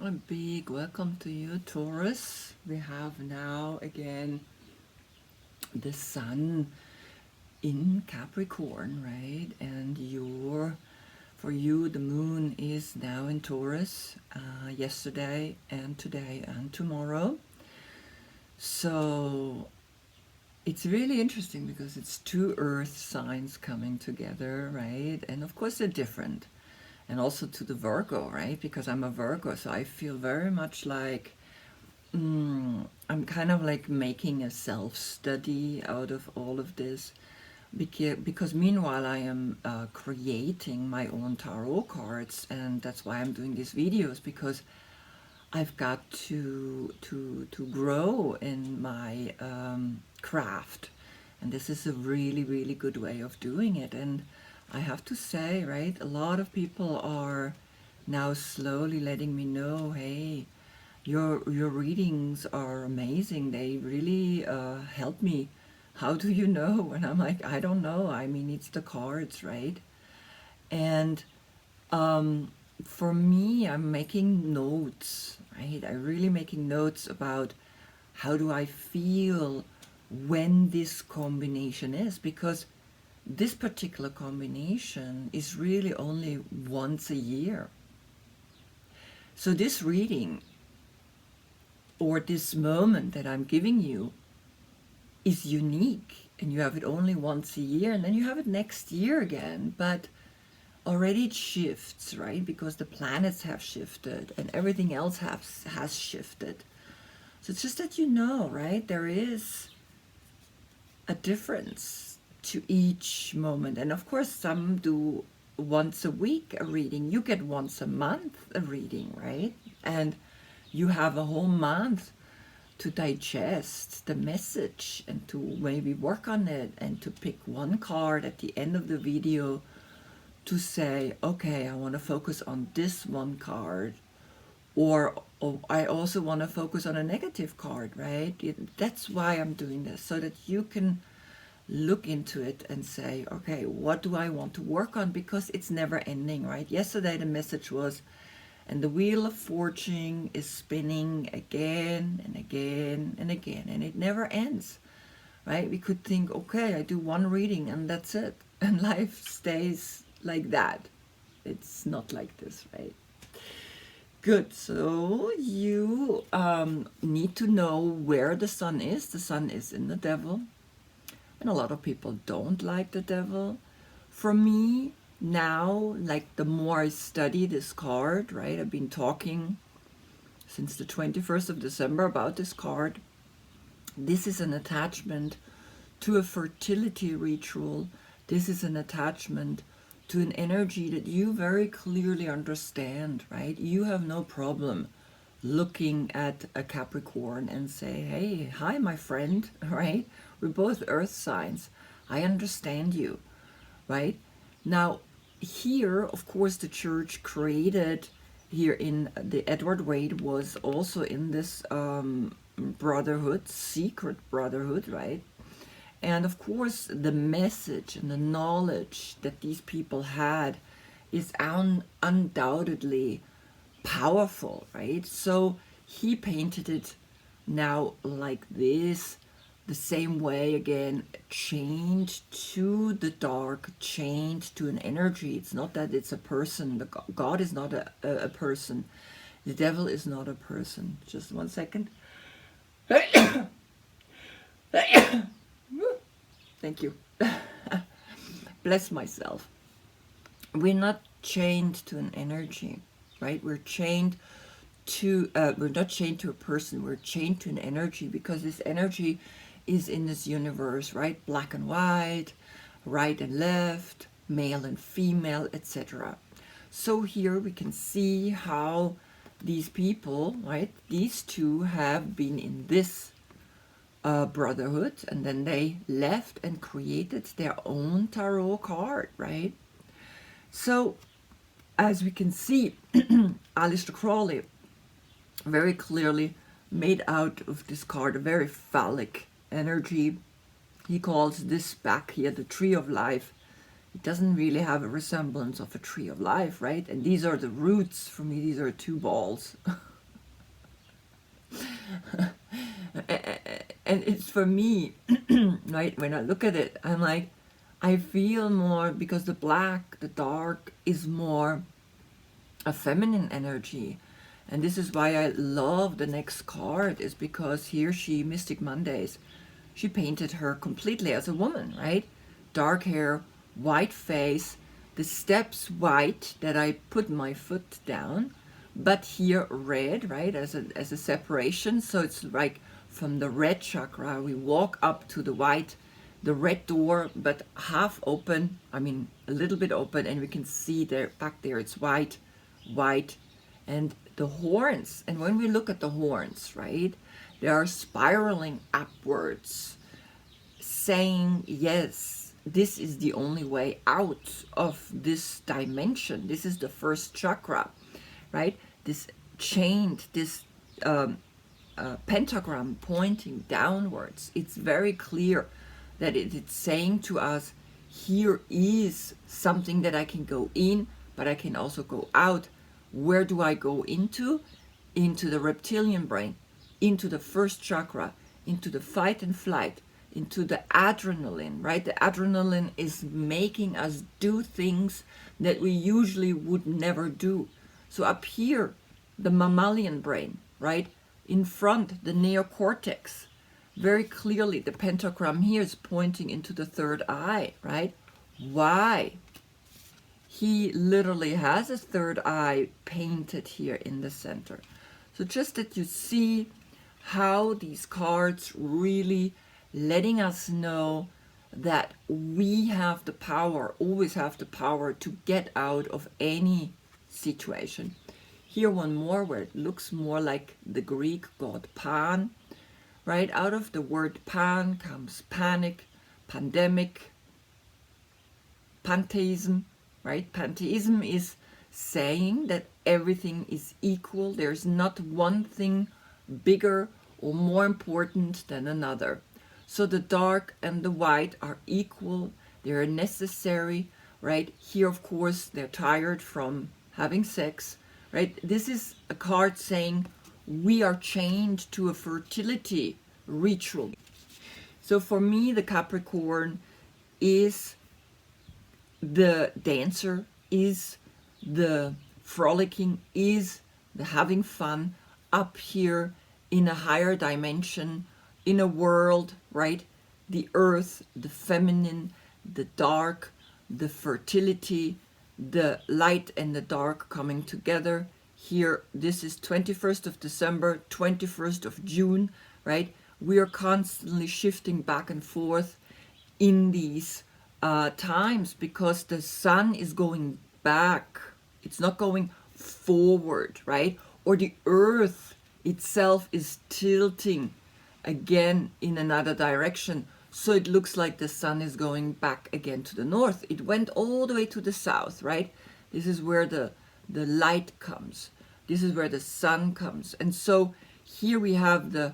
A big welcome to you, Taurus. We have now again the sun in Capricorn, right? And for you, the moon is now in Taurus, yesterday and today and tomorrow. So it's really interesting because it's two earth signs coming together, right? And of course they're different. And also to the Virgo, right? Because I'm a Virgo, so I feel very much like I'm kind of like making a self-study out of all of this. Because meanwhile I am creating my own tarot cards, and that's why I'm doing these videos, because I've got to grow in my craft, and this is a really, really good way of doing it. And I have to say, right, a lot of people are now slowly letting me know, hey, your readings are amazing. They really help me. How do you know? And I'm like, I don't know. I mean, it's the cards, right? And for me, I'm making notes, right? I'm really making notes about how do I feel when this combination is, because this particular combination is really only once a year. So this reading, or this moment that I'm giving you, is unique, and you have it only once a year, and then you have it next year again. But already it shifts, right? Because the planets have shifted and everything else has shifted. So it's just that you know, right? There is a difference to each moment. And of course, some do once a week a reading. You get once a month a reading, right? And you have a whole month to digest the message and to maybe work on it, and to pick one card at the end of the video to say, okay, I want to focus on this one card, or I also want to focus on a negative card, right? That's why I'm doing this, so that you can look into it and say, okay, what do I want to work on? Because it's never ending, right? Yesterday the message was, and the wheel of fortune is spinning again and again and again, and it never ends, right? We could think, okay, I do one reading and that's it, and life stays like that. It's not like this, right? Good. So you need to know where the sun is. The sun is in the Devil, and a lot of people don't like the Devil. For me, now, like, the more I study this card, right? I've been talking since the 21st of December about this card. This is an attachment to a fertility ritual. This is an attachment to an energy that you very clearly understand, right? You have no problem looking at a Capricorn and say, hey, hi, my friend, right? We're both earth signs. I understand you, right? Now, here, of course, the church created, here in the Edward Wade was also in this brotherhood, secret brotherhood, right? And of course, the message and the knowledge that these people had is undoubtedly powerful, right? So he painted it now like this, the same way, again, chained to the dark, chained to an energy. It's not that it's a person. God is not a person. The devil is not a person. Just 1 second. Thank you. Bless myself. We're not chained to an energy, right? We're not chained to a person. We're chained to an energy, because this energy is in this universe, right? Black and white, right and left, male and female, etc. So here we can see how these people, right? These two have been in this brotherhood, and then they left and created their own tarot card, right? So as we can see, Aleister Crowley very clearly made out of this card a very phallic energy. He calls this back here the tree of life. It doesn't really have a resemblance of a tree of life, right? And these are the roots. For me, these are two balls. And it's for me, right, when I look at it, I'm like, I feel more, because the black, the dark, is more a feminine energy. And this is why I love the next card, is because here she, Mystic Mondays, she painted her completely as a woman, right? Dark hair, white face, the steps white that I put my foot down, but here red, right, as a separation. So it's like from the red chakra, we walk up to the white, the red door, but half open, I mean, a little bit open, and we can see there, back there, it's white, white, and the horns. And when we look at the horns, right, they are spiraling upwards, saying, yes, this is the only way out of this dimension. This is the first chakra, right? This chained, this pentagram pointing downwards. It's very clear that it's saying to us, here is something that I can go in, but I can also go out. Where do I go into? Into the reptilian brain, into the first chakra, into the fight and flight, into the adrenaline, right? The adrenaline is making us do things that we usually would never do. So up here, the mammalian brain, right? In front, the neocortex. Very clearly, the pentagram here is pointing into the third eye, right? Why? He literally has a third eye painted here in the center. So just that you see how these cards really letting us know that we have the power, always have the power to get out of any situation. Here one more where it looks more like the Greek god Pan, right? Out of the word Pan comes panic, pandemic, pantheism, right? Pantheism is saying that everything is equal. There's not one thing bigger or more important than another. So the dark and the white are equal. They are necessary, right? Here, of course, they're tired from having sex, right? This is a card saying we are chained to a fertility ritual. So for me, the Capricorn is the dancer, is the frolicking, is the having fun up here in a higher dimension, in a world, right? The earth, the feminine, the dark, the fertility, the light and the dark coming together. Here, this is 21st of December, 21st of June, right? We are constantly shifting back and forth in these times because the sun is going back. It's not going forward, right? Or the earth itself is tilting again in another direction. So it looks like the sun is going back again to the north. It went all the way to the south, right? This is where the light comes. This is where the sun comes. And so here we have the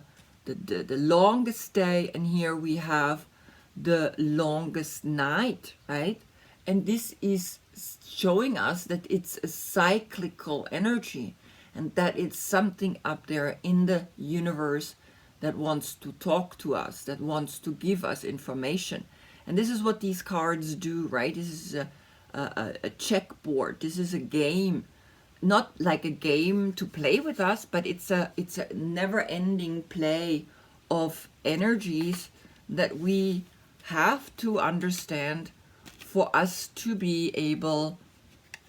longest day, and here we have the longest night, right? And this is showing us that it's a cyclical energy, and that it's something up there in the universe that wants to talk to us, that wants to give us information. And this is what these cards do, right? This is a checkboard. This is a game, not like a game to play with us, but it's a never-ending play of energies that we have to understand for us to be able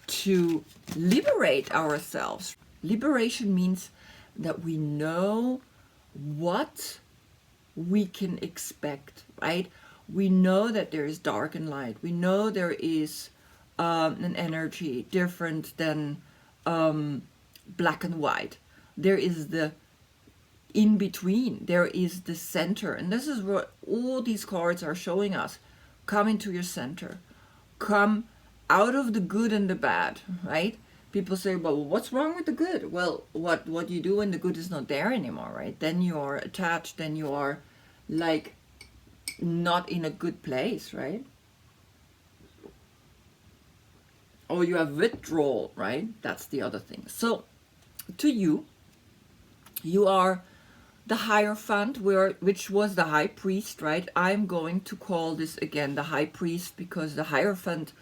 to liberate ourselves. Liberation means that we know what we can expect, right? We know that there is dark and light. We know there is an energy different than black and white. There is the in between. There is the center. And this is what all these cards are showing us. Come into your center. Come out of the good and the bad, right? People say, well, what's wrong with the good? Well, what you do when the good is not there anymore, right? Then you are attached, then you are like not in a good place, right? Or you have withdrawal, right? That's the other thing. So to you, you are the Hierophant, which was the high priest, right? I'm going to call this again the high priest, because the Hierophant,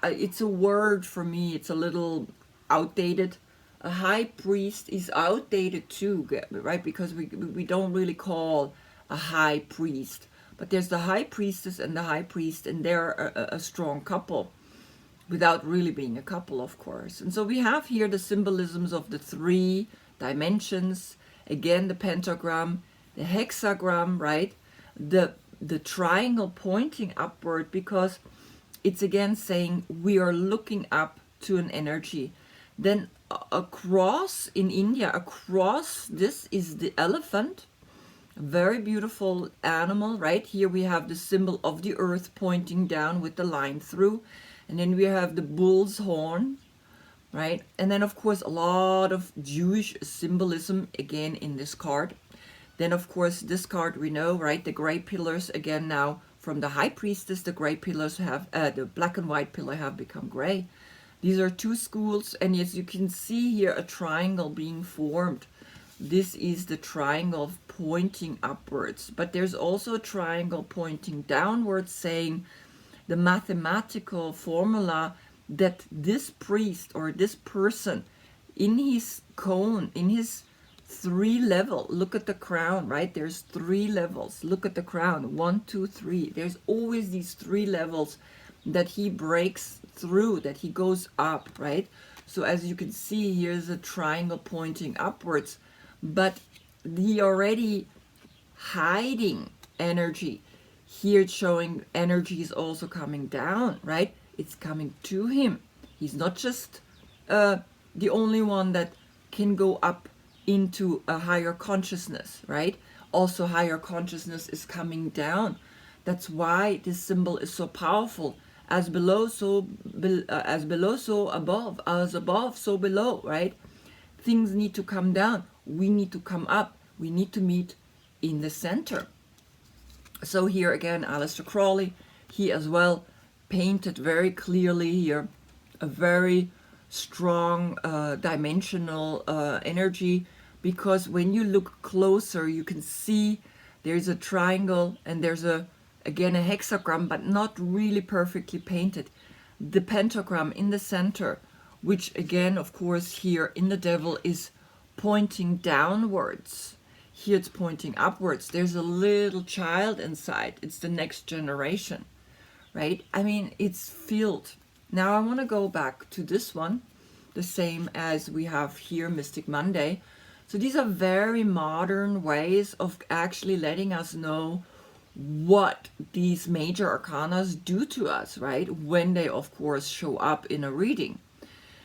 it's a word for me, it's a little outdated. A high priest is outdated too, right? Because we don't really call a high priest. But there's the high priestess and the high priest, and they're a strong couple, without really being a couple, of course. And so we have here the symbolisms of the 3 dimensions. Again, the pentagram, the hexagram, right? The triangle pointing upward, because it's again saying we are looking up to an energy. Then across in India, across this is the elephant, a very beautiful animal, right? Here we have the symbol of the earth pointing down with the line through. And then we have the bull's horn, right? And then, of course, a lot of Jewish symbolism again in this card. Then, of course, this card we know, right? The gray pillars, again now from the high priestess, the gray pillars have, the black and white pillar have become gray. These are 2 schools, and as you can see here, a triangle being formed. This is the triangle pointing upwards, but there's also a triangle pointing downwards, saying the mathematical formula that this priest or this person in his cone, in his 3 level, look at the crown, right? There's 3 levels. Look at the crown, 1, 2, 3. There's always these 3 levels that he breaks through, that he goes up, right? So as you can see, here's a triangle pointing upwards, but he already hiding energy. Here it's showing energy is also coming down, right? It's coming to him. He's not just the only one that can go up into a higher consciousness, right? Also higher consciousness is coming down. That's why this symbol is so powerful. As below, so above. As above, so below, right? Things need to come down. We need to come up. We need to meet in the center. So here again, Aleister Crowley, he as well painted very clearly here a very strong dimensional energy, because when you look closer, you can see there's a triangle and there's again a hexagram, but not really perfectly painted. The pentagram in the center, which again, of course, here in the Devil is pointing downwards. Here it's pointing upwards. There's a little child inside. It's the next generation, right? I mean, it's filled. Now I want to go back to this one, the same as we have here, Mystic Monday. So these are very modern ways of actually letting us know what these major arcanas do to us, right? When they, of course, show up in a reading.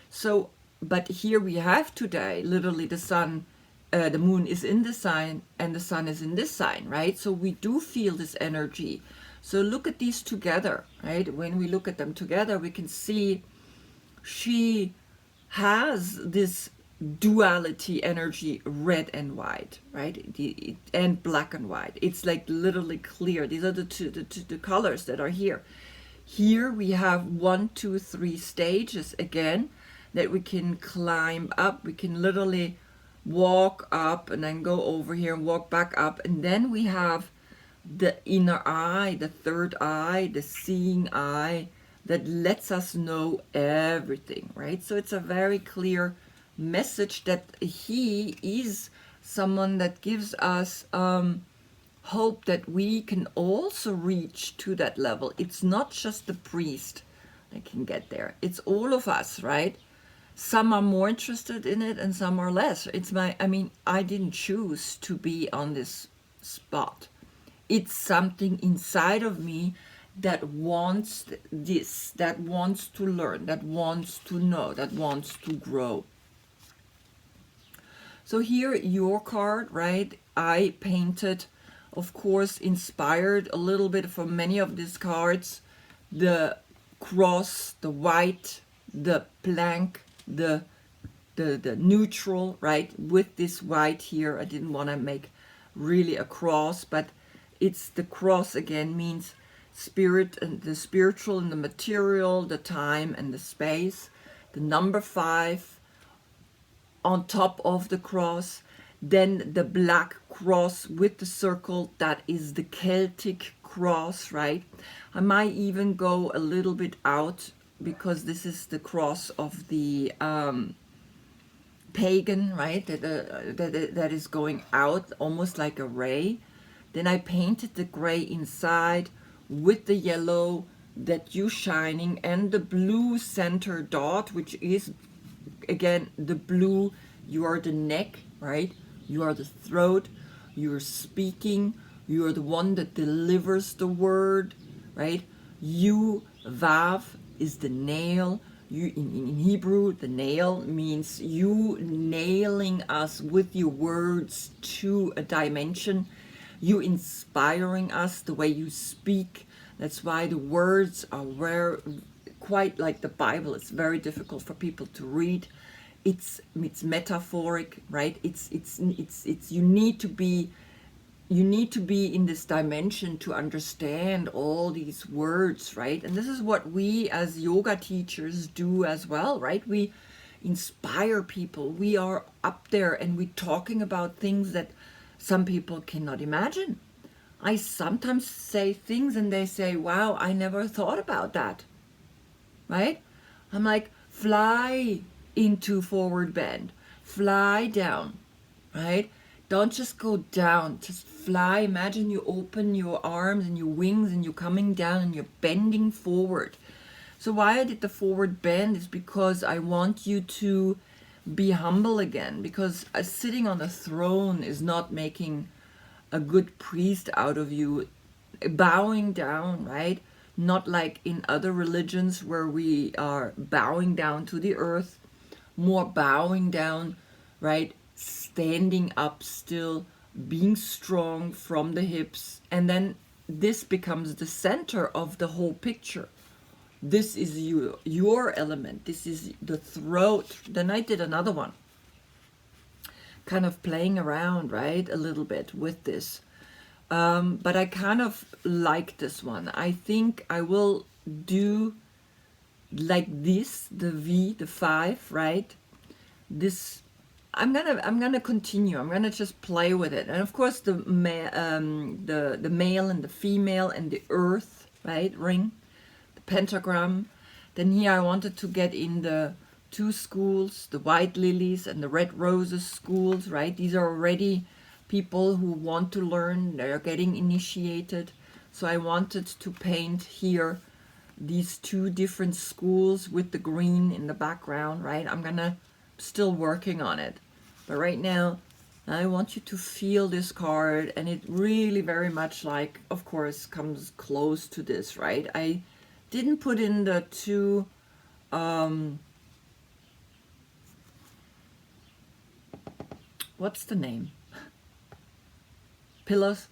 So, but here we have today, literally the sun, the moon is in this sign and the sun is in this sign, right? So we do feel this energy. So look at these together, right? When we look at them together, we can see she has this duality energy, red and white, right? And black and white. It's like literally clear. These are the colors that are here. Here we have 1, 2, 3 stages again that we can climb up. We can literally walk up and then go over here and walk back up. And then we have the inner eye, the third eye, the seeing eye that lets us know everything, right? So it's a very clear message that he is someone that gives us hope that we can also reach to that level. It's not just the priest that can get there. It's all of us, right? Some are more interested in it and some are less. I didn't choose to be on this spot. It's something inside of me that wants this, that wants to learn, that wants to know, that wants to grow. So here, your card, right? I painted, of course, inspired a little bit from many of these cards. The cross, the white, the plank, the neutral, right? With this white here, I didn't want to make really a cross, but it's the cross again, means spirit and the spiritual and the material, the time and the space. The number 5 on top of the cross, Then the black cross with the circle, that is the Celtic cross, right? I might even go a little bit out because this is the cross of the pagan, right? That is going out almost like a ray. Then I painted the gray inside with the yellow that you shining and the blue center dot, which is again the blue. You are the neck, right? You are the throat. You're speaking. You are the one that delivers the word, right? You, Vav, is the nail. You in Hebrew, the nail means you nailing us with your words to a dimension. You inspiring us the way you speak. That's why the words are quite like the Bible. It's very difficult for people to read. It's metaphoric, right? It's you need to be in this dimension to understand all these words, right? And this is what we as yoga teachers do as well, right? We inspire people. We are up there and we're talking about things that some people cannot imagine. I sometimes say things and they say, wow, I never thought about that, right? I'm like, fly into forward bend, fly down, right? Don't just go down, just fly. Imagine you open your arms and your wings and you're coming down and you're bending forward. So why I did the forward bend is because I want you to be humble again, because sitting on a throne is not making a good priest out of you. Bowing down, right? Not like in other religions where we are bowing down to the earth, more bowing down, right? Standing up still, being strong from the hips, and then this becomes the center of the whole picture. This is your element. This is the throat. Then I did another one, kind of playing around, right, a little bit with this. But I kind of like this one. I think I will do like this, the V, the 5, right? This, I'm gonna continue. I'm gonna just play with it, and of course the male and the female and the earth, right, ring, the pentagram. Then here I wanted to get in the 2 schools, the white lilies and the red roses schools, right? These are already people who want to learn. They're getting initiated. So I wanted to paint here these 2 different schools with the green in the background, right? I'm gonna still working on it, but right now I want you to feel this card, and it really very much, like, of course, comes close to this, right? I didn't put in the 2 what's the name, pillars.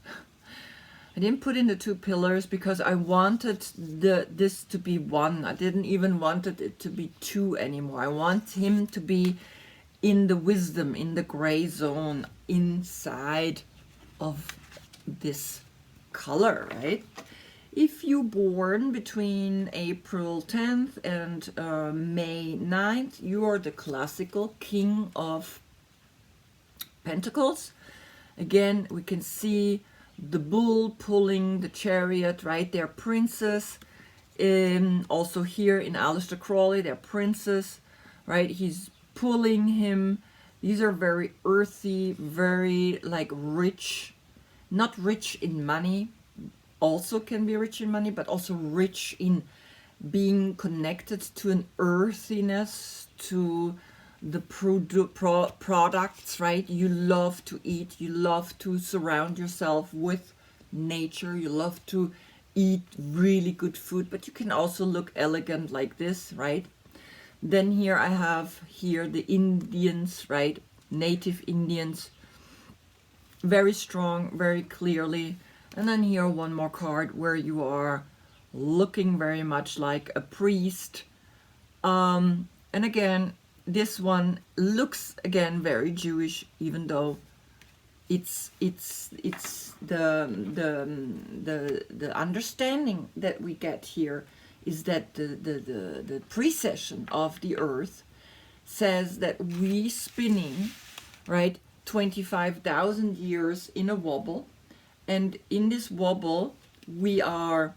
I didn't put in the 2 pillars because I wanted this to be one. I didn't even wanted it to be 2 anymore. I want him to be in the wisdom, in the gray zone, inside of this color, right? If you born between April 10th and May 9th, you are the classical King of Pentacles. Again, we can see the bull pulling the chariot, right? They're princes. Also here in Aleister Crowley, they're princes, right? He's pulling him. These are very earthy, very like rich, not rich in money, also can be rich in money, but also rich in being connected to an earthiness, to the products, right? You love to eat, you love to surround yourself with nature, you love to eat really good food, but you can also look elegant like this, right? Then here I have here the Indians, right? Native Indians, very strong, very clearly. And then here one more card where you are looking very much like a priest. And again, this one looks again very Jewish, even though it's the understanding that we get here is that the precession of the earth says that we spinning, right, 25,000 years in a wobble. And in this wobble, we are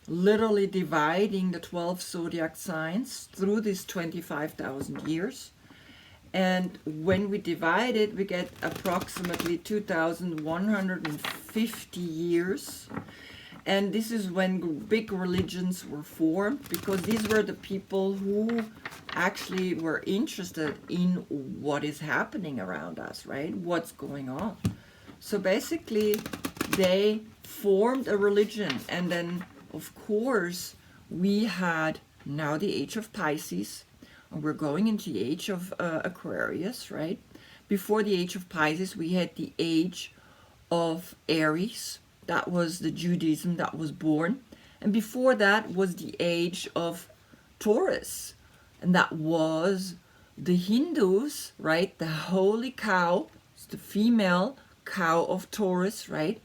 literally dividing the 12 zodiac signs through these 25,000 years. And when we divide it, we get approximately 2,150 years. And this is when big religions were formed, because these were the people who actually were interested in what is happening around us, right? What's going on. So basically, they formed a religion. And then, of course, we had now the age of Pisces. And we're going into the age of Aquarius, right? Before the age of Pisces, we had the age of Aries. That was the Judaism that was born. And before that was the age of Taurus. And that was the Hindus, right? The holy cow, it's the female cow of Taurus, right?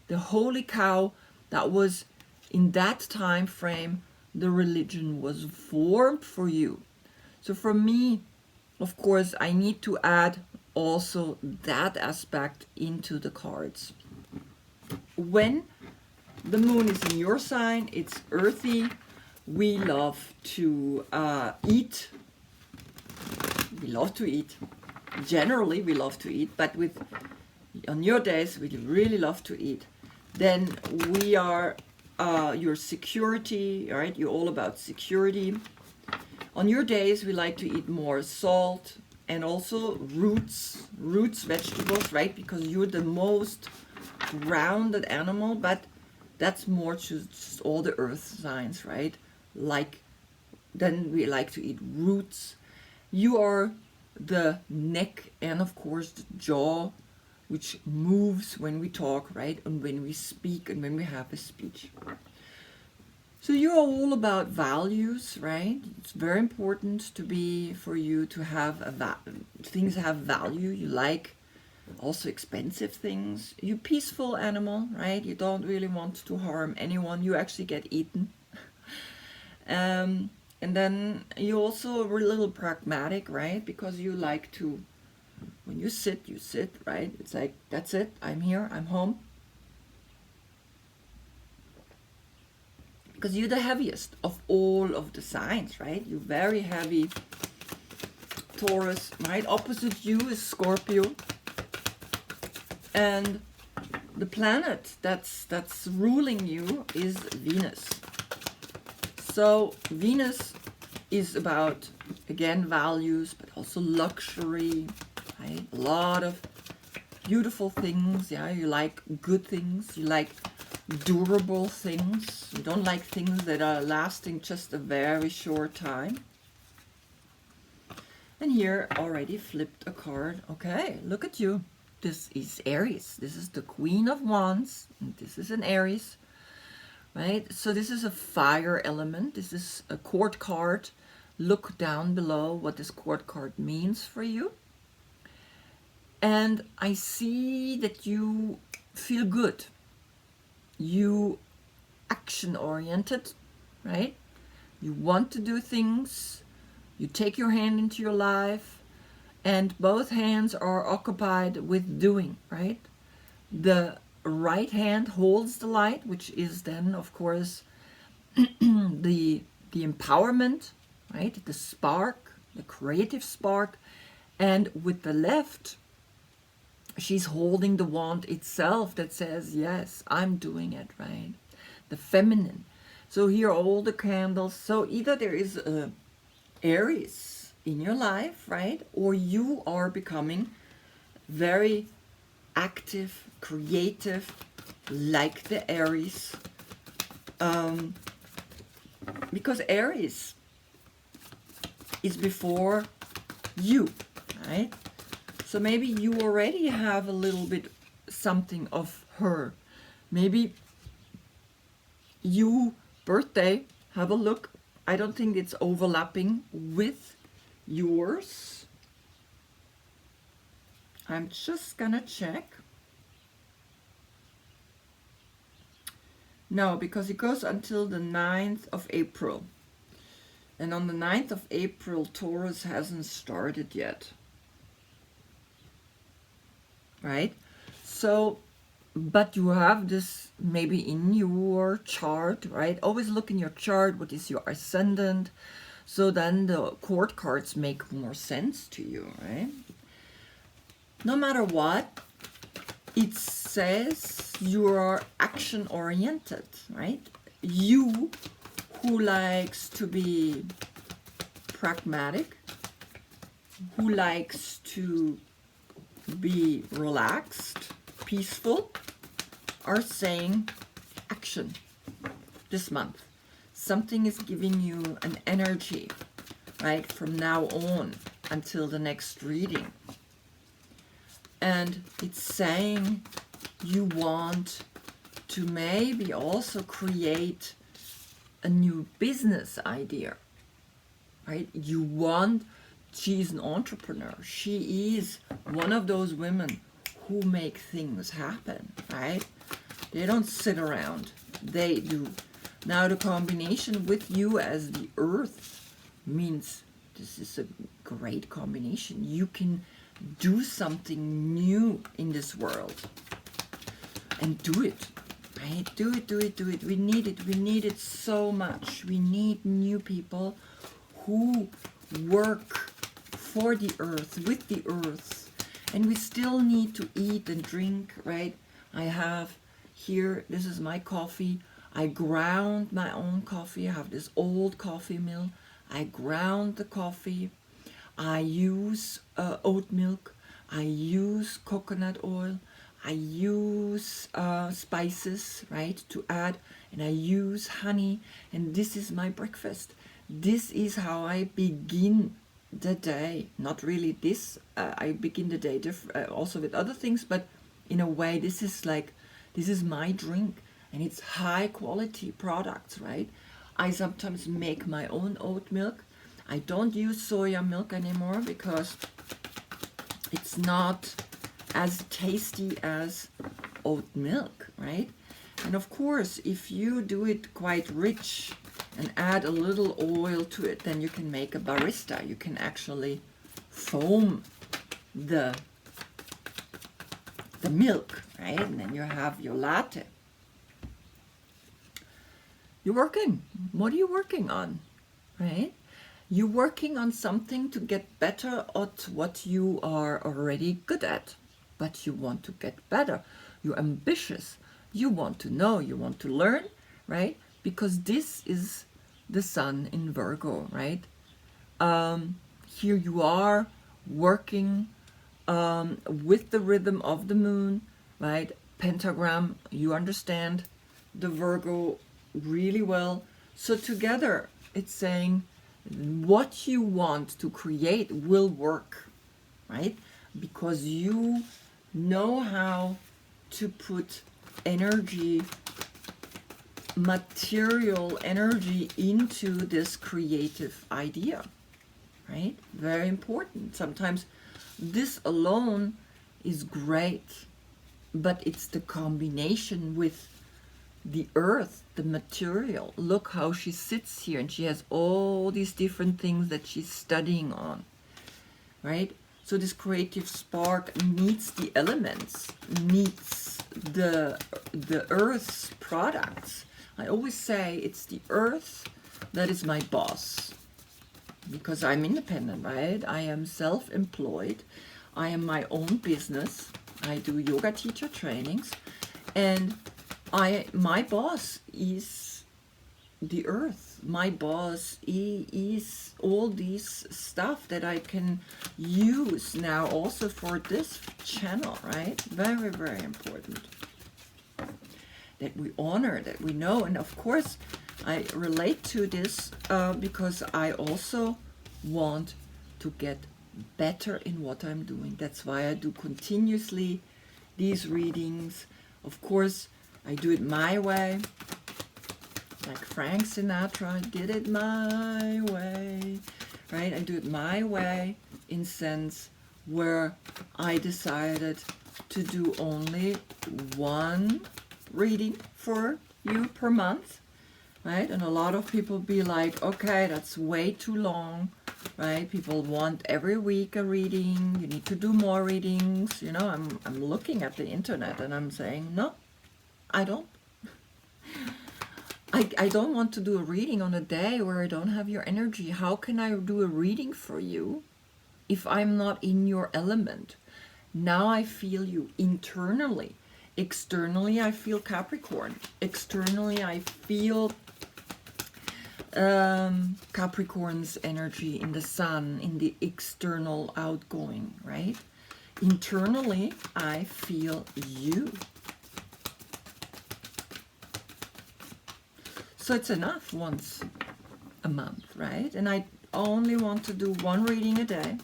The holy cow, that was in that time frame, the religion was formed for you. So for me, of course, I need to add also that aspect into the cards. When the moon is in your sign, it's earthy. We love to eat. We love to eat. Generally, we love to eat, but on your days, we really love to eat. Then we are your security, right? You're all about security. On your days, we like to eat more salt and also roots, vegetables, right? Because you're the most grounded animal, but that's more just all the earth signs, right? Like, then we like to eat roots. You are the neck and, of course, the jaw, which moves when we talk, right? And when we speak and when we have a speech. So you're all about values, right? It's very important for you to have things have value. You like also expensive things. You're a peaceful animal, right? You don't really want to harm anyone. You actually get eaten. And then you also are a little pragmatic, right? Because you like to, when you sit, right? It's like, that's it. I'm here. I'm home. Because you're the heaviest of all of the signs, right? You're very heavy. Taurus, right? Opposite you is Scorpio. And the planet that's ruling you is Venus. So Venus is about, again, values, but also luxury, right? A lot of beautiful things, yeah? You like good things. You like durable things. You don't like things that are lasting just a very short time. And here already flipped a card. Okay, look at you. This is Aries. This is the Queen of Wands. And this is an Aries, right? So this is a fire element. This is a court card. Look down below what this court card means for you. And I see that you feel good. You action-oriented, right? You want to do things. You take your hand into your life, and both hands are occupied with doing, right? The right hand holds the light, which is then, of course, the empowerment, right? The spark, the creative spark. And with the left, she's holding the wand itself that says, yes, I'm doing it, right? The feminine. So here are all the candles. So either there is a Aries in your life, right? Or you are becoming very active, creative, like the Aries. Because Aries is before you, right? So maybe you already have a little bit something of her. Maybe you, birthday, have a look. I don't think it's overlapping with yours. I'm just gonna check. No, because it goes until the 9th of April. And on the 9th of April, Taurus hasn't started yet. right? So, but you have this maybe in your chart, right? Always look in your chart, what is your ascendant? So then the court cards make more sense to you, right? No matter what, it says you are action oriented, right? You who likes to be pragmatic, who likes to be relaxed, peaceful, are saying action this month. Something is giving you an energy, right, from now on until the next reading. And it's saying you want to maybe also create a new business idea, right? You want, she's an entrepreneur. She is one of those women who make things happen, right? They don't sit around, they do. Now the combination with you as the earth means this is a great combination. You can do something new in this world and do it, right? Do it, do it, do it. We need it. We need it so much. We need new people who work for the earth, with the earth. And we still need to eat and drink, right? I have here, this is my coffee. I ground my own coffee. I have this old coffee mill. I ground the coffee. I use oat milk. I use coconut oil. I use spices, right, to add. And I use honey. And this is my breakfast. This is how I begin the day. Not really this. I begin the day also with other things. But in a way, this is my drink. And it's high quality products, right? I sometimes make my own oat milk. I don't use soya milk anymore because it's not as tasty as oat milk, right? And of course, if you do it quite rich and add a little oil to it, then you can make a barista. You can actually foam the milk, right? And then you have your latte. You're working. What are you working on, right? You're working on something to get better at what you are already good at, but you want to get better. You're ambitious. You want to know, you want to learn, right? Because this is the sun in Virgo, right? Here you are working with the rhythm of the moon, right? Pentagram, you understand the Virgo really well. So together it's saying what you want to create will work, right? Because you know how to put energy, material energy into this creative idea, right? Very important. Sometimes this alone is great, but it's the combination with the earth, the material. Look how she sits here and she has all these different things that she's studying on, right? So this creative spark needs the elements, needs the earth's products. I always say it's the earth that is my boss because I'm independent, right? I am self-employed. I am my own business. I do yoga teacher trainings, and my boss is the earth. My boss is all these stuff that I can use now also for this channel, right? Very, very important that we honor, that we know. And of course, I relate to this because I also want to get better in what I'm doing. That's why I do continuously these readings. Of course, I do it my way, like Frank Sinatra did it my way, right? I do it my way in sense where I decided to do only one reading for you per month, right? And a lot of people be like, okay, that's way too long, right? People want every week a reading. You need to do more readings. You know, I'm looking at the internet and I'm saying, no, I don't. I don't want to do a reading on a day where I don't have your energy. How can I do a reading for you if I'm not in your element? Now I feel you internally. Externally, I feel Capricorn. Externally, I feel Capricorn's energy in the sun, in the external outgoing, right? Internally, I feel you. So it's enough once a month, right? And I only want to do one reading a day.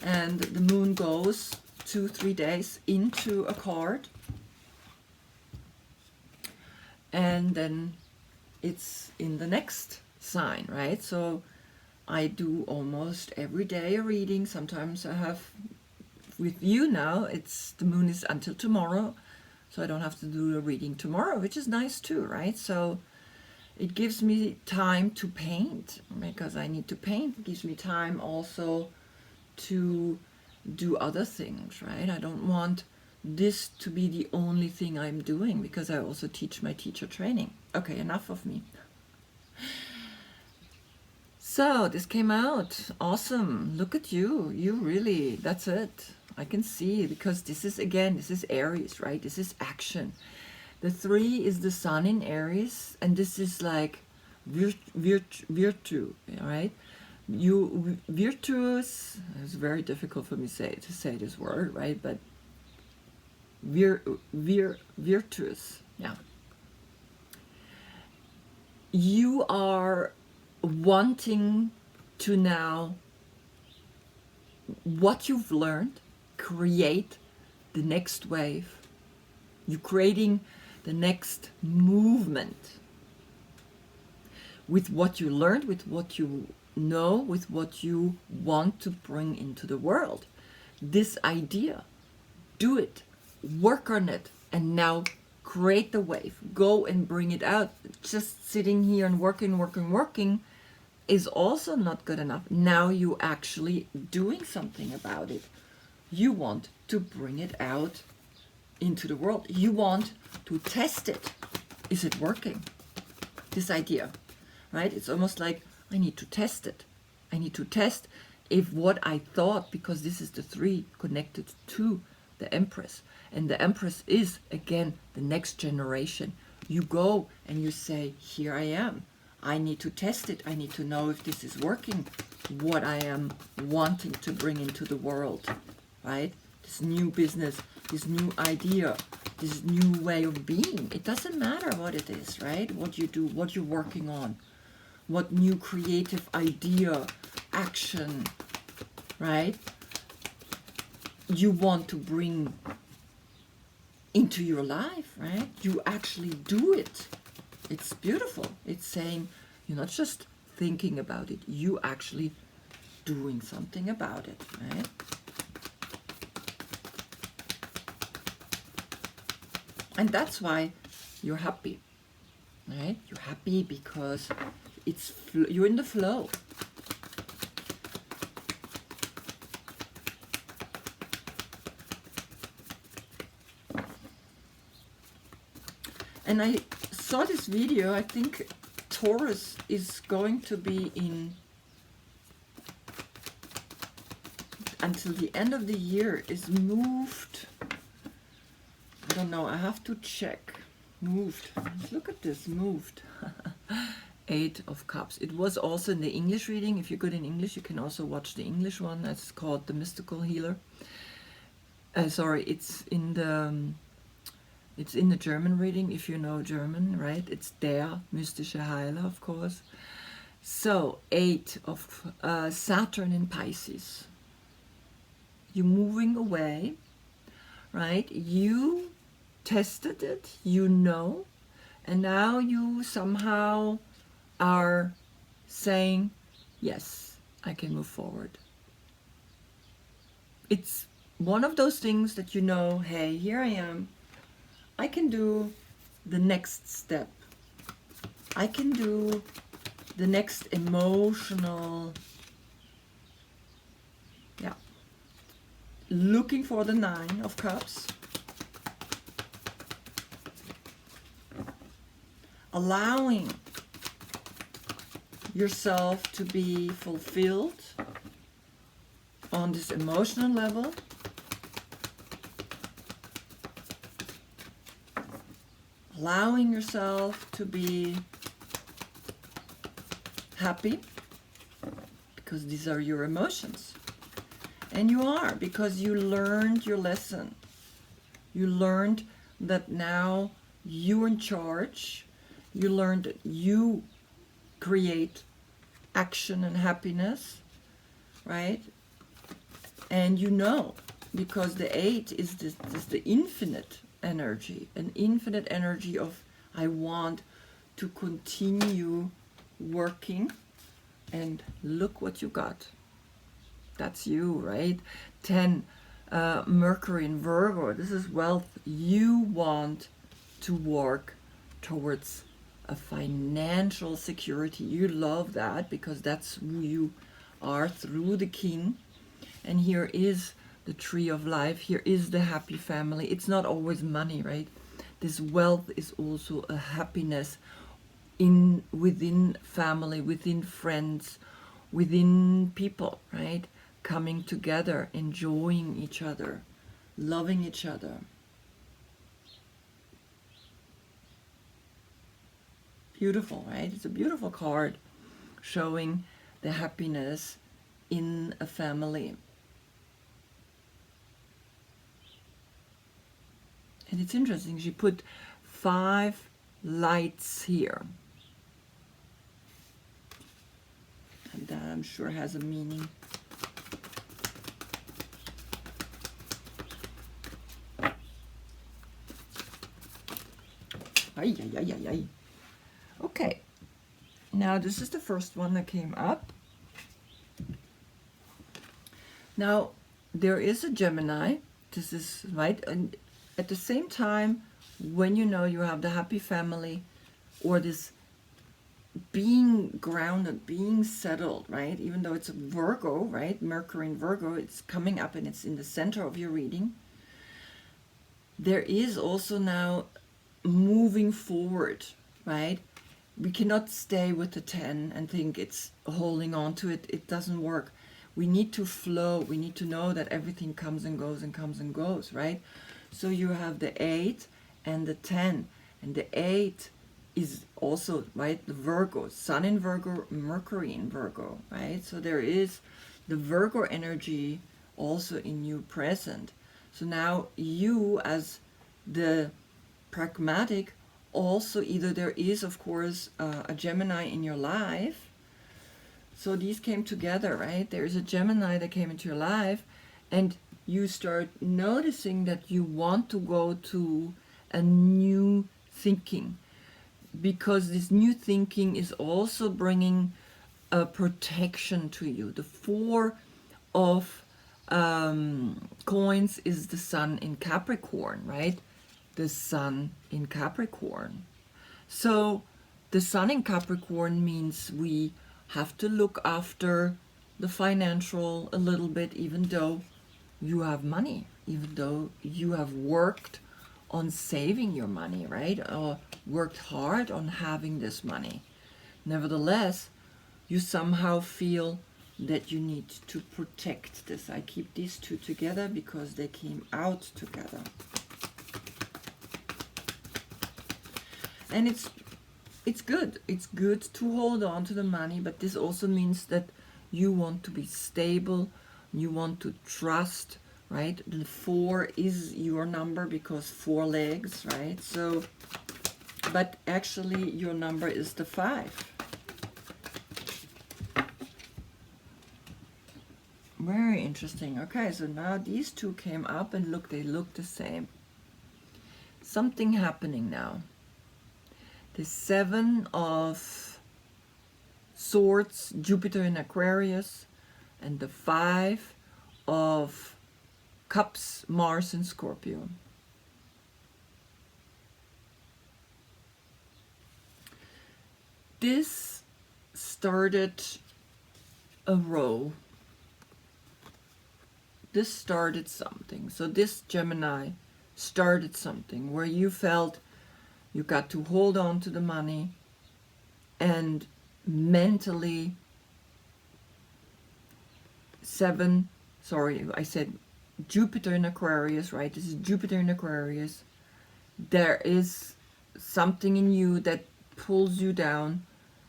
And the moon goes 2-3 days into a card. And then it's in the next sign, right? So I do almost every day a reading. Sometimes I have, with you now, it's the moon is until tomorrow. So I don't have to do a reading tomorrow, which is nice too, right? So it gives me time to paint because I need to paint. It gives me time also to do other things, right? I don't want this to be the only thing I'm doing because I also teach my teacher training. Okay, enough of me. So this came out. Awesome. Look at you. You really, that's it. I can see because this is, again, this is Aries, right? This is action. The 3 is the sun in Aries, and this is like virtue, right? You virtuous. It's very difficult for me to say this word, right? But virtuous, yeah. You are wanting to now, what you've learned, create the next wave. You're creating the next movement with what you learned, with what you know, with what you want to bring into the world. This idea, do it, work on it, and now create the wave. Go and bring it out. Just sitting here and working is also not good enough. Now you actually doing something about it. You want to bring it out into the world. You want to test it. Is it working? This idea, right? It's almost like I need to test it. I need to test if what I thought, because this is the 3 connected to the Empress. And the Empress is, again, the next generation. You go and you say, here I am. I need to test it. I need to know if this is working, what I am wanting to bring into the world, right? This new business, this new idea, this new way of being. It doesn't matter what it is, right? What you do, what you're working on, what new creative idea, action, right? You want to bring into your life, right? You actually do it. It's beautiful. It's saying you're not just thinking about it, you actually doing something about it, right? And that's why you're happy, right? You're happy because you're in the flow. And I saw this video. I think Taurus is going to be in until the end of the year, is moved. I don't know, I have to check. Moved. Look at this, moved. 8 of Cups. It was also in the English reading. If you're good in English, you can also watch the English one. That's called The Mystical Healer. Sorry, it's in the German reading, if you know German, right? It's Der mystische Heiler, of course. So, 8 of Saturn in Pisces. You're moving away, right? You tested it, you know, and now you somehow are saying, yes, I can move forward. It's one of those things that you know, hey, here I am. I can do the next step. I can do the next emotional, yeah, looking for the Nine of Cups. Allowing yourself to be fulfilled on this emotional level. Allowing yourself to be happy, because these are your emotions. And you are, because you learned your lesson. You learned that now you're in charge. You learned that you create action and happiness, right? And you know, because the 8 is the infinite energy, an infinite energy of I want to continue working, and look what you got. That's you, right? 10, Mercury in Virgo. This is wealth. You want to work towards a financial security. You love that because that's who you are through the King. And here is the Tree of Life. Here is the happy family. It's not always money, right? This wealth is also a happiness within family, within friends, within people, right? Coming together, enjoying each other, loving each other. Beautiful, right? It's a beautiful card showing the happiness in a family. And it's interesting, she put 5 lights here. And that I'm sure has a meaning. Ay, ay, ay, ay, ay. Okay, now this is the first one that came up. Now, there is a Gemini. This is right, and at the same time, when you know you have the happy family, or this being grounded, being settled, right? Even though it's a Virgo, right? Mercury in Virgo, it's coming up and it's in the center of your reading. There is also now moving forward, right? We cannot stay with the 10 and think it's holding on to it. It doesn't work. We need to flow. We need to know that everything comes and goes and comes and goes, right? So you have the 8 and the 10. And the 8 is also, right, the Virgo, Sun in Virgo, Mercury in Virgo, right? So there is the Virgo energy also in you present. So now you, as the pragmatic, also either there is, of course, a Gemini in your life. So these came together, right? There is a Gemini that came into your life, and you start noticing that you want to go to a new thinking, because this new thinking is also bringing a protection to you. The 4 of coins is the Sun in Capricorn, right? The Sun in Capricorn. So the Sun in Capricorn means we have to look after the financial a little bit, even though you have money, even though you have worked on saving your money, right? Or worked hard on having this money. Nevertheless, you somehow feel that you need to protect this. I keep these two together because they came out together. And it's good. It's good to hold on to the money, but this also means that you want to be stable, you want to trust, right? The 4 is your number because 4 legs, right? So, but actually your number is the 5. Very interesting. Okay, so now these two came up and look, they look the same. Something happening now. The 7 of Swords, Jupiter in Aquarius, and the 5 of Cups, Mars in Scorpio. this started a row. This started something. So this Gemini started something where you felt you got to hold on to the money and mentally I said Jupiter in Aquarius, right? This is Jupiter in Aquarius. There is something in you that pulls you down.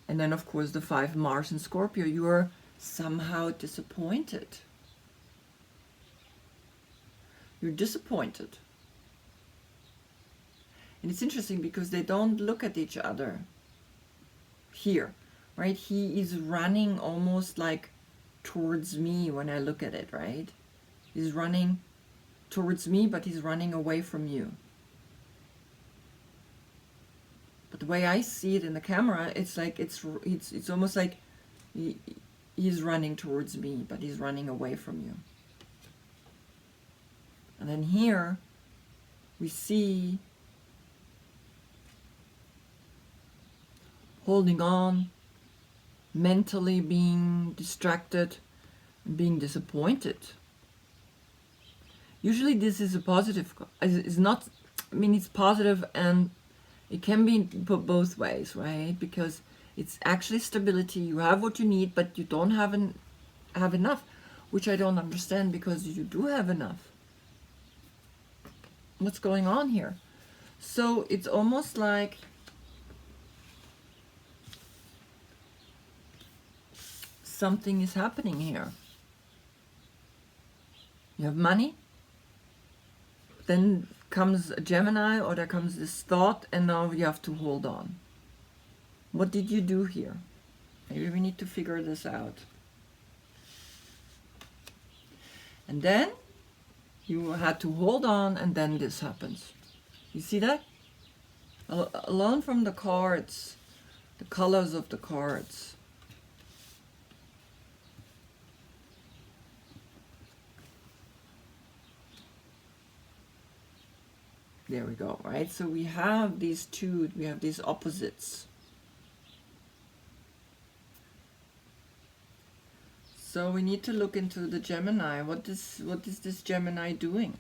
And then, of course, the 5 Mars in Scorpio. You are somehow disappointed. You're disappointed. And it's interesting because they don't look at each other here, right? He is running almost like towards me when I look at it, right? He's running towards me, but he's running away from you. But the way I see it in the camera, it's like it's almost like he's running towards me, but he's running away from you. And then here we see holding on, mentally being distracted, and being disappointed. Usually this is a positive, it's not, I mean, it's positive and it can be both ways, right? Because it's actually stability. You have what you need, but you don't have enough, which I don't understand because you do have enough. What's going on here? So it's almost like something is happening here. You have money, then comes a Gemini, or there comes this thought, and now you have to hold on. What did you do here? Maybe we need to figure this out. And then you had to hold on, and then this happens. You see that? Alone from the cards, the colors of the cards. There we go, right? So we have these two, we have these opposites. So we need to look into the Gemini. What is this Gemini doing?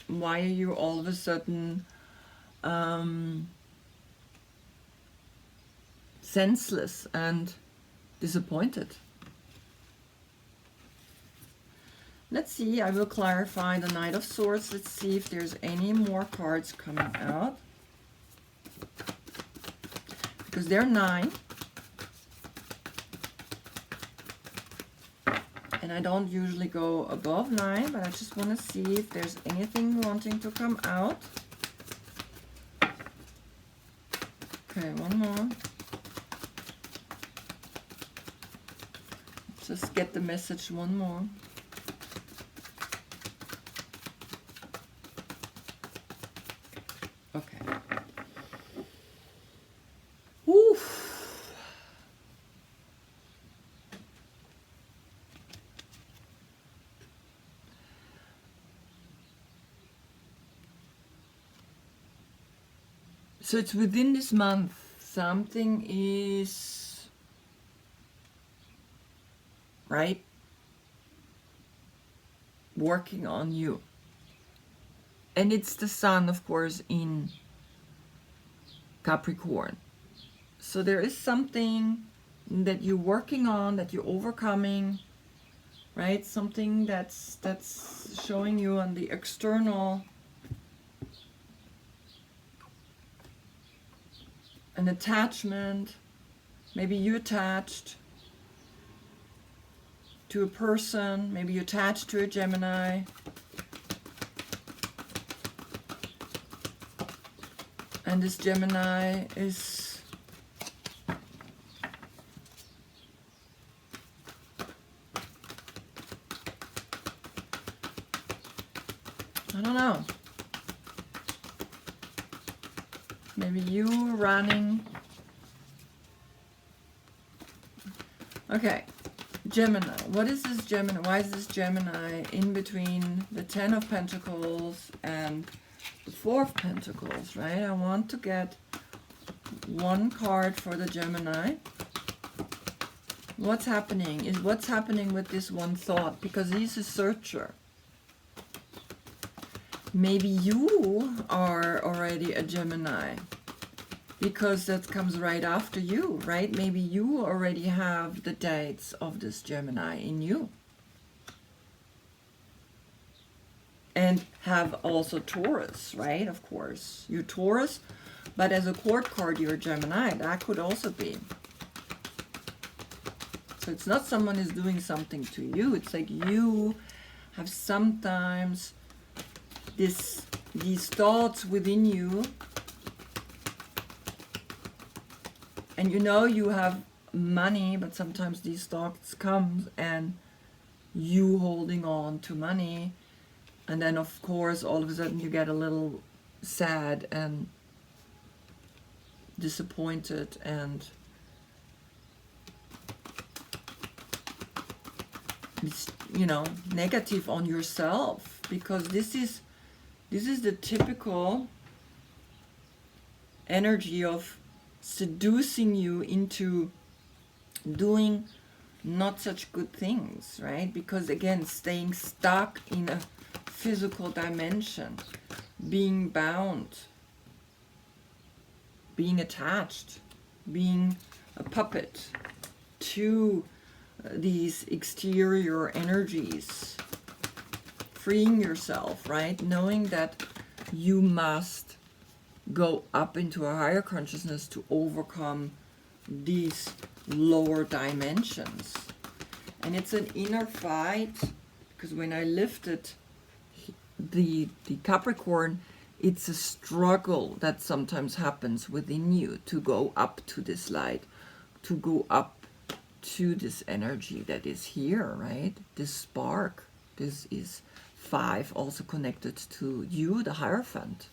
Why are you all of a sudden senseless and disappointed? Let's see, I will clarify the Knight of Swords. Let's see if there's any more cards coming out. Because they're 9. And I don't usually go above 9, but I just want to see if there's anything wanting to come out. Okay, one more. Just get the message one more. Okay. Oof. So it's within this month, something is right working on you. And it's the sun, of course, in Capricorn. So there is something that you're working on, that you're overcoming, right? Something that's showing you on the external, an attachment. Maybe you attached to a person, maybe you attached to a Gemini. And this Gemini is I don't know. Maybe you running. Okay, Gemini. What is this Gemini? Why is this Gemini in between the 10 of Pentacles and the 4 of Pentacles, right? I want to get one card for the Gemini. What's happening? What's happening with this one thought? Because he's a searcher. Maybe you are already a Gemini, because that comes right after you, right? Maybe you already have the dates of this Gemini in you. And have also Taurus, right? Of course. You're Taurus, but as a court card, you're a Gemini. That could also be. So it's not someone is doing something to you. It's like you have sometimes these thoughts within you. And you know you have money, but sometimes these thoughts come and you holding on to money. And then, of course, all of a sudden you get a little sad and disappointed and negative on yourself, because this is the typical energy of seducing you into doing not such good things, right? Because again, staying stuck in a physical dimension, being bound, being attached, being a puppet to these exterior energies, freeing yourself, right? Knowing that you must go up into a higher consciousness to overcome these lower dimensions. And it's an inner fight, because when I lifted the Capricorn, it's a struggle that sometimes happens within you to go up to this light, to go up to this energy that is here, right? This spark. This is 5, also connected to you, the Hierophant.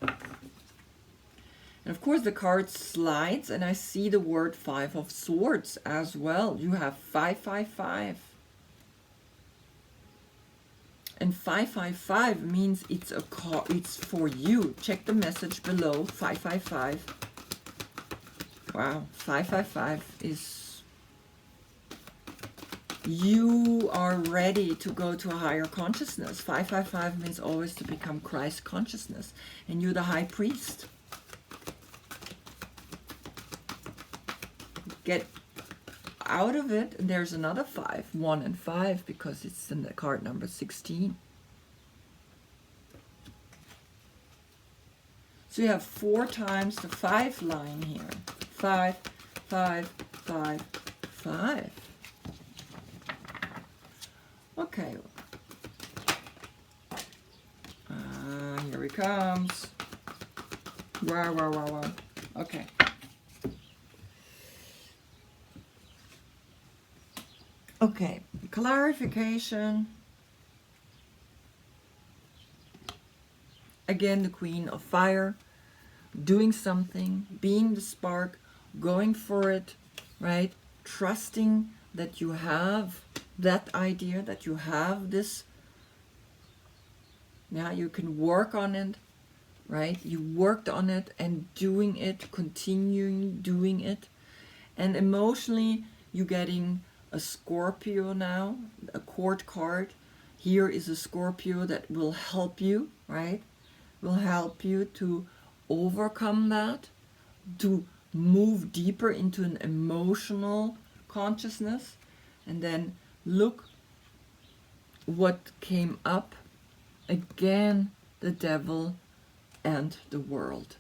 And of course the card slides and I see the word 5 of Swords as well. You have 555. And 555 means it's a card, it's for you. Check the message below, 555. Wow, 555 is you are ready to go to a higher consciousness. 555 means always to become Christ consciousness. And you're the high priest. Get out of it, and there's another 5, 1 and 5, because it's in the card number 16. So you have 4 times the 5 line here. 5, 5, 5, 5. Okay. Here he comes. Wow, wow, wow, wow. Okay. Okay, clarification. Again, the Queen of Fire, doing something, being the spark, going for it, right? Trusting that you have that idea, that you have this. Now you can work on it, right? You worked on it and doing it, continuing doing it. And emotionally, you're getting a Scorpio now, a court card. Here is a Scorpio that will help you, right? Will help you to overcome that, to move deeper into an emotional consciousness. And then look what came up. Again, the devil and the world.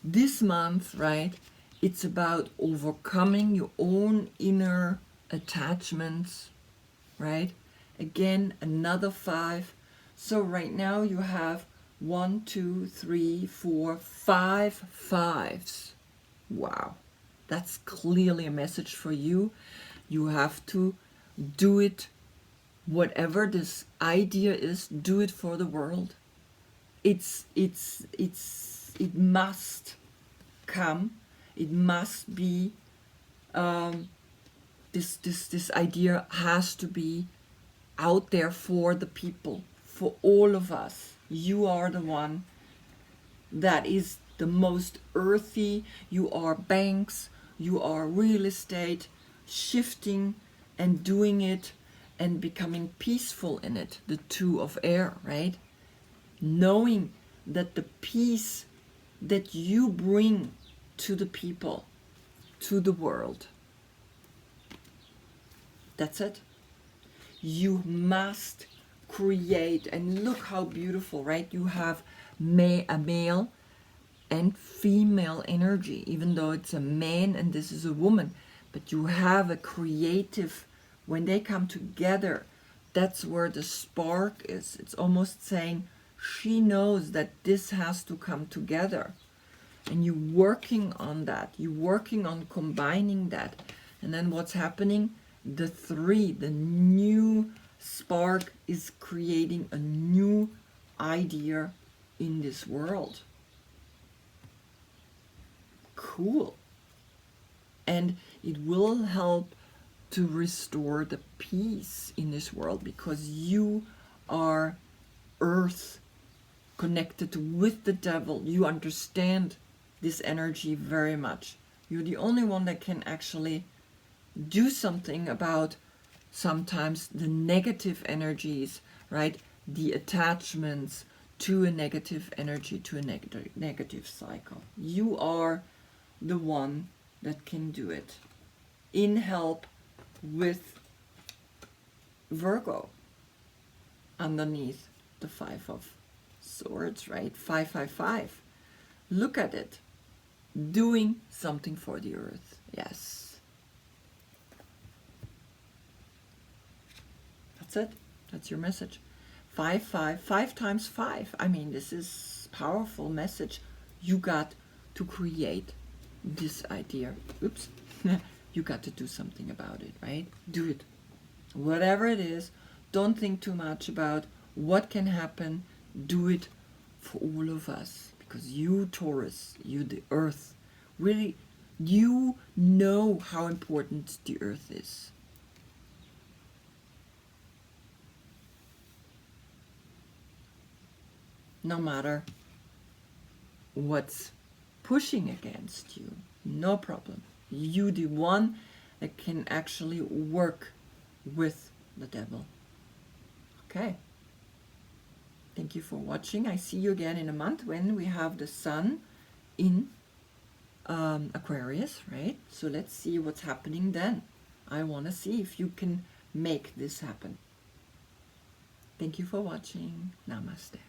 This month, right? It's about overcoming your own inner attachments, right? Again, another 5. So right now you have 1, 2, 3, 4, 5 5s. Wow. That's clearly a message for you. You have to do it, whatever this idea is, do it for the world. It must come. It must be, this idea has to be out there for the people, for all of us. You are the one that is the most earthy. You are banks, you are real estate, shifting and doing it and becoming peaceful in it, the two of air, right? Knowing that the peace that you bring to the people, to the world, that's it. You must create, and look how beautiful, right? You have a male and female energy, even though it's a man and this is a woman, but you have a creative, when they come together, that's where the spark is. It's almost saying she knows that this has to come together, and you're working on that, you're working on combining that. And then what's happening? The three, the new spark is creating a new idea in this world. Cool. And it will help to restore the peace in this world, because you are earth connected with the devil. You understand this energy very much. You're the only one that can actually do something about sometimes the negative energies, right? The attachments to a negative energy, to a negative cycle. You are the one that can do it, in help with Virgo underneath the 5 of Swords, right? 555. Look at it. Doing something for the earth. Yes. That's it. That's your message. 5 times 5. I mean, this is powerful message. You got to create this idea. Oops. You got to do something about it, right? Do it. Whatever it is, don't think too much about what can happen. Do it for all of us. Because you, Taurus, you, the earth, really, you know how important the earth is. No matter what's pushing against you, no problem. You, the one that can actually work with the devil. Okay. Thank you for watching. I see you again in a month when we have the sun in Aquarius, right? So let's see what's happening then. I want to see if you can make this happen. Thank you for watching. Namaste.